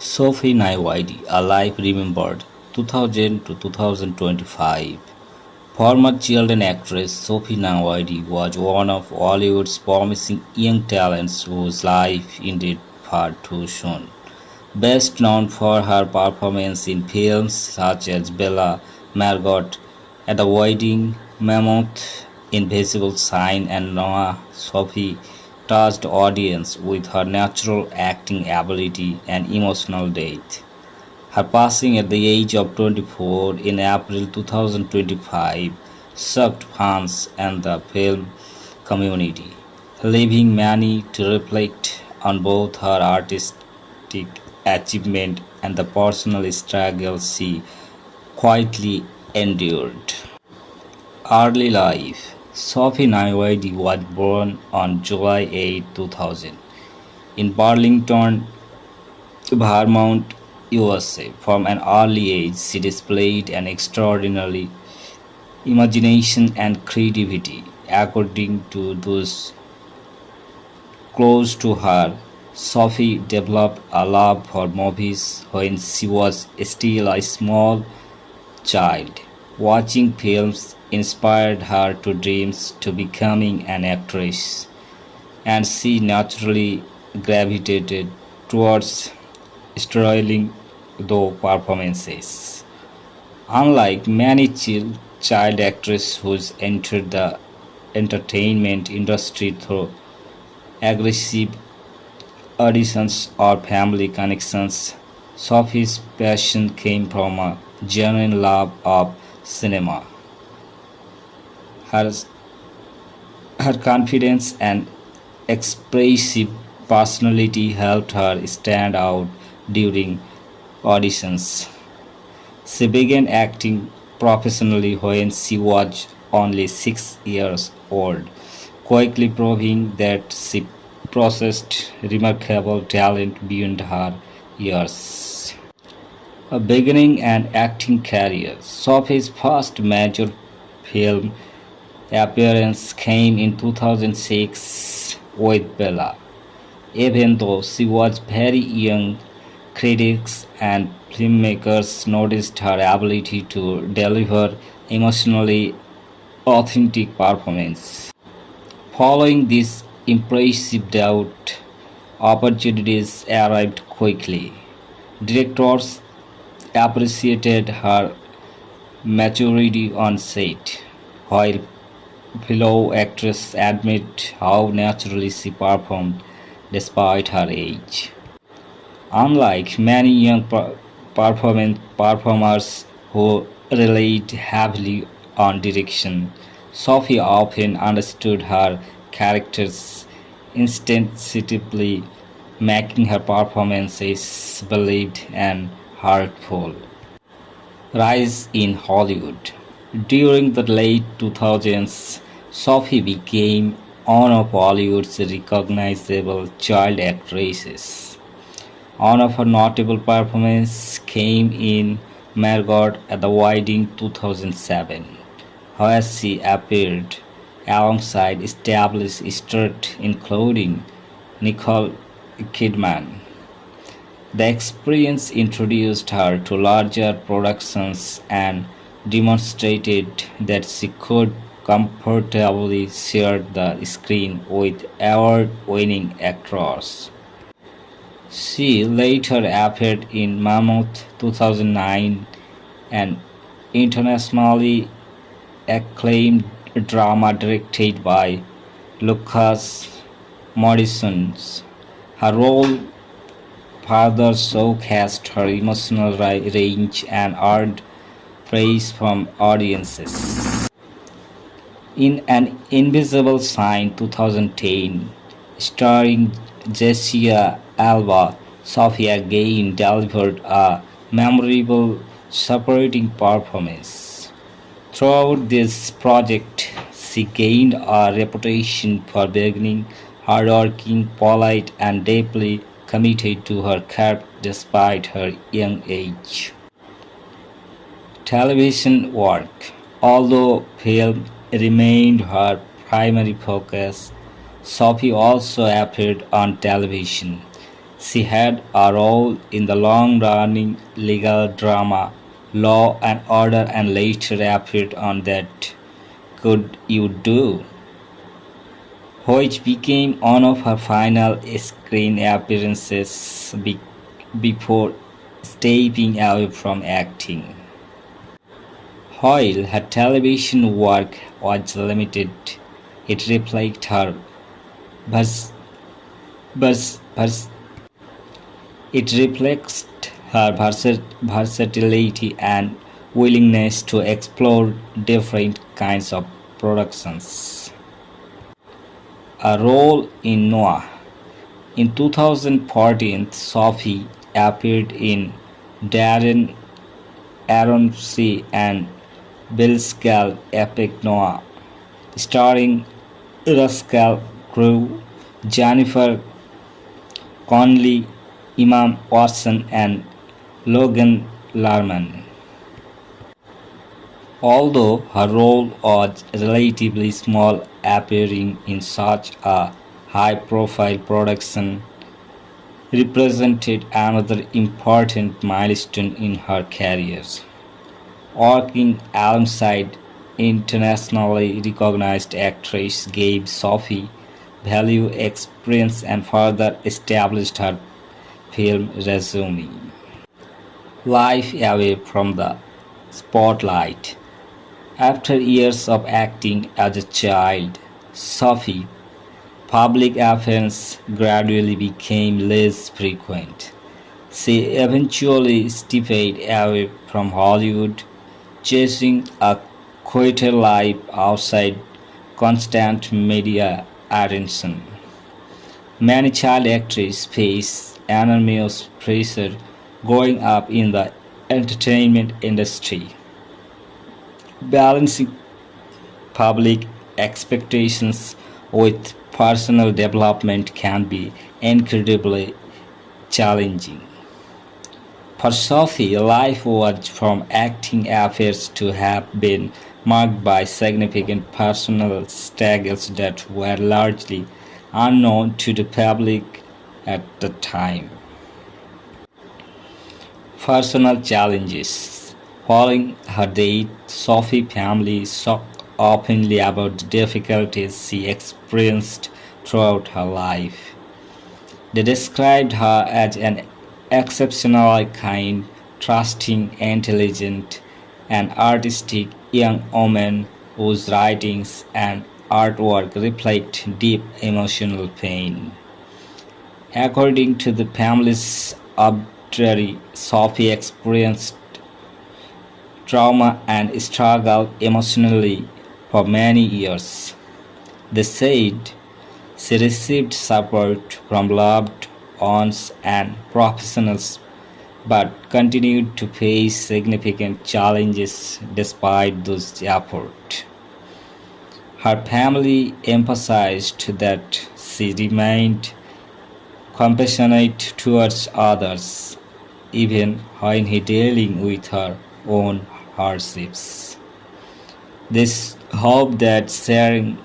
Sophie Nyweide, alive remembered 2000 to 2025. Former children actress Sophie Nyweide was one of Hollywood's promising young talents whose life ended far too soon. Best known for her performance in films such as Bella, Margot, At the Wedding, Mammoth, Invisible Sign, and Noah, Sophie touched audience with her natural acting ability and emotional depth. Her passing at the age of 24 in April 2025 shocked fans and the film community, leaving many to reflect on both her artistic achievement and the personal struggles she quietly endured. Early life. Sophie Nyweide was born on July 8, 2000 in Burlington, Vermont, USA. From an early age, she displayed an extraordinary imagination and creativity. According to those close to her, Sophie developed a love for movies when she was still a small child. Watching films inspired her to dreams to becoming an actress, and she naturally gravitated towards sterling though performances. Unlike many child actresses who entered the entertainment industry through aggressive auditions or family connections, Sophie's passion came from a genuine love of cinema. Her, her confidence and expressive personality helped her stand out during auditions. She began acting professionally when she was only 6 years old, quickly proving that she possessed remarkable talent beyond her years. A beginning and acting career. Sophie's first major film appearance came in 2006 with Bella. Even though she was very young, critics and filmmakers noticed her ability to deliver emotionally authentic performance. Following this impressive debut, opportunities arrived quickly. Directors appreciated her maturity on set, while fellow actresses admit how naturally she performed despite her age. Unlike many young performers who relied heavily on direction, Sophie often understood her characters instinctively, making her performances believed and heartful. Rise in Hollywood. During the late 2000s, Sophie became one of Hollywood's recognizable child actresses. One of her notable performances came in Margot at the Wedding 2007, where she appeared alongside established stars including Nicole Kidman. The experience introduced her to larger productions and demonstrated that she could comfortably share the screen with award-winning actors. She later appeared in Mammoth 2009, an internationally acclaimed drama directed by Lucas Morrison. Her role further showcased her emotional range and earned praise from audiences. In An Invisible Sign 2010, starring Jessica Alba, Sophie again delivered a memorable supporting performance. Throughout this project, she gained a reputation for being hardworking, polite, and deeply committed to her craft despite her young age. Television work. Although film remained her primary focus, Sophie also appeared on television. She had a role in the long-running legal drama Law and Order and later appeared on That Could You Do, which became one of her final screen appearances before stepping away from acting. While her television work was limited, it reflected her vers- vers- vers- it reflects her versatility and willingness to explore different kinds of productions. A role in Noah. In 2014, Sophie appeared in Darren Aronofsky and Bill Skahl epic Noah, starring Russell Crowe, Jennifer Connelly, Emma Watson, and Logan Lerman. Although her role was relatively small, appearing in such a high-profile production represented another important milestone in her career. Working alongside internationally recognized actress gave Sophie value experience and further established her film resume. Life away from the spotlight. After years of acting as a child, Sophie's public appearances gradually became less frequent. She eventually stepped away from Hollywood, chasing a quieter life outside constant media attention. Many child actors face enormous pressure growing up in the entertainment industry. Balancing public expectations with personal development can be incredibly challenging. For Sophie, life was from acting affairs to have been marked by significant personal struggles that were largely unknown to the public at the time. Personal challenges. Following her death, Sophie's family talked openly about the difficulties she experienced throughout her life. They described her as an exceptionally kind, trusting, intelligent, and artistic young woman whose writings and artwork reflect deep emotional pain. According to the family's obituary, Sophie experienced trauma and struggled emotionally for many years. They said she received support from loved ones and professionals but continued to face significant challenges despite those efforts. Her family emphasized that she remained compassionate towards others, even when dealing with her own hardships. This hope that sharing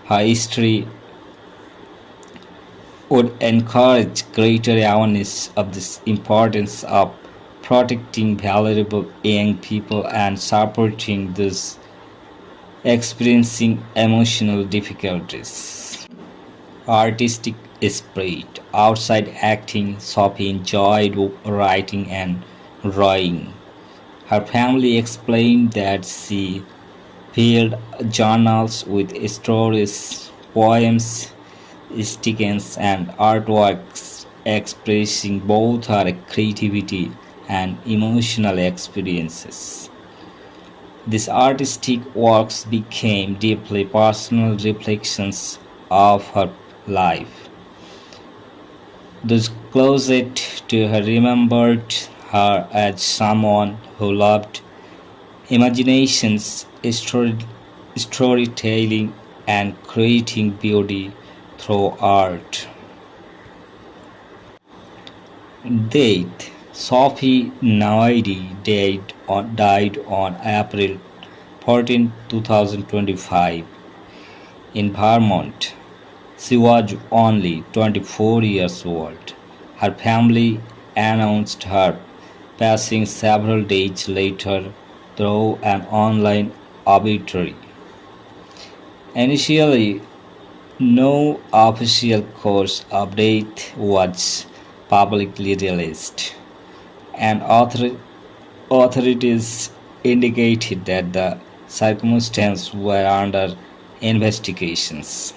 her history would encourage greater awareness of the importance of protecting vulnerable young people and supporting those experiencing emotional difficulties. Artistic spirit. Outside acting, Sophie enjoyed writing and drawing. Her family explained that she filled journals with stories, poems, stickers, and artworks expressing both her creativity and emotional experiences. These artistic works became deeply personal reflections of her life. Those closest to her remembered her as someone who loved imaginations, storytelling, and creating beauty through art. Death. Sophie Nyweide died on April 14, 2025 in Vermont. She was only 24 years old. Her family announced her passing several days later through an online obituary. Initially, no official course update was publicly released, and authorities indicated that the circumstances were under investigations.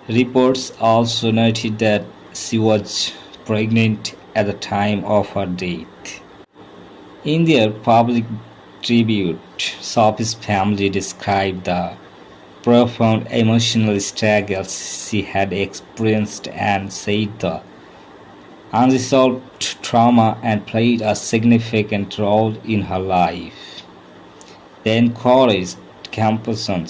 Reports also noted that she was pregnant at the time of her death. In their public tribute, Sophie's family described the profound emotional struggles she had experienced and said the unresolved trauma and played a significant role in her life. They encouraged compassion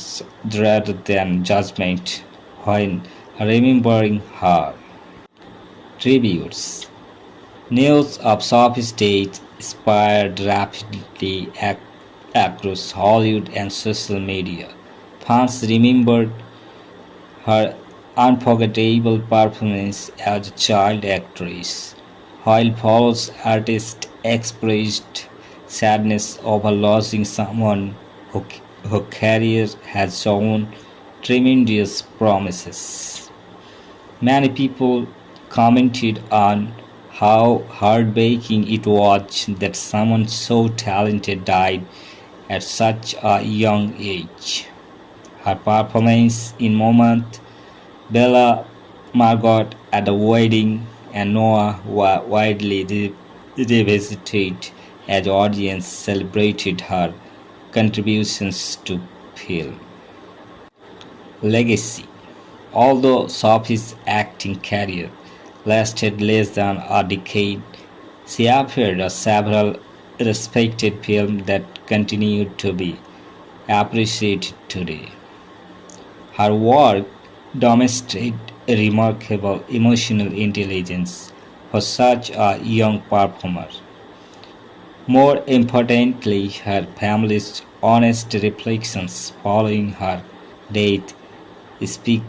rather than judgment when remembering her. Tributes. News of Sophie's death spread rapidly across Hollywood and social media. Fans remembered her unforgettable performance as a child actress, while false artists expressed sadness over losing someone whose career has shown tremendous promises. Many people commented on how heartbreaking it was that someone so talented died at such a young age. Her performance in Mammoth, Bella, Margot at the wedding, and Noah were widely revisited as the audience celebrated her contributions to film. Legacy. Although Sophie's acting career lasted less than a decade, she appeared in several respected films that continue to be appreciated today. Her work demonstrated remarkable emotional intelligence for such a young performer. More importantly, her family's honest reflections following her death speak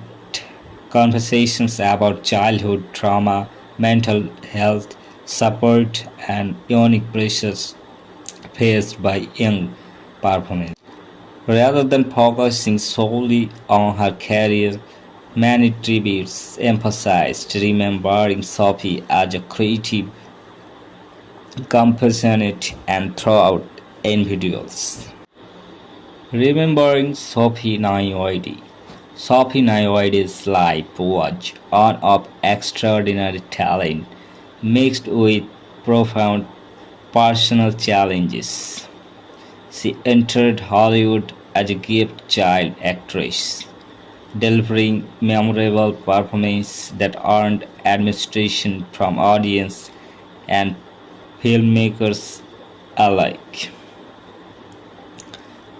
conversations about childhood trauma, mental health support, and unique pressures faced by young performers. Rather than focusing solely on her career, many tributes emphasized remembering Sophie as a creative, compassionate, and throughout individuals. Remembering Sophie Nyweide. Sophie Nyweide's life was one of extraordinary talent mixed with profound personal challenges. She entered Hollywood as a gifted child actress, delivering memorable performances that earned admiration from audience and filmmakers alike.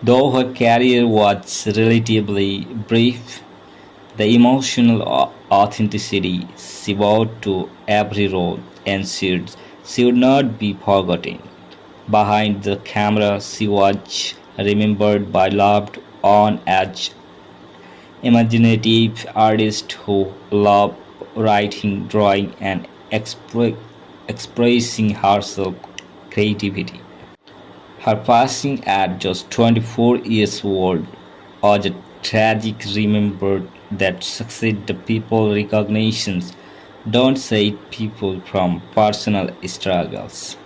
Though her career was relatively brief, the emotional authenticity she brought to every role ensured she would not be forgotten. Behind the camera, she was remembered by loved on as imaginative artist who loved writing, drawing, and expressing herself creativity. Her passing at just 24 years old was a tragic reminder that succeed the people recognitions don't save people from personal struggles.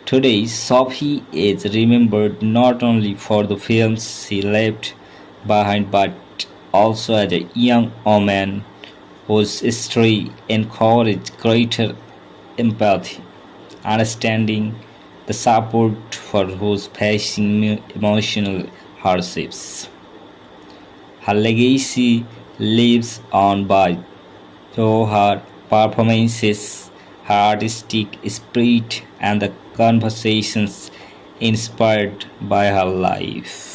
Today, Sophie is remembered not only for the films she left behind but also as a young woman whose history encouraged greater empathy, understanding the support for those facing emotional hardships. Her legacy lives on by through her performances, her artistic spirit, and the conversations inspired by her life.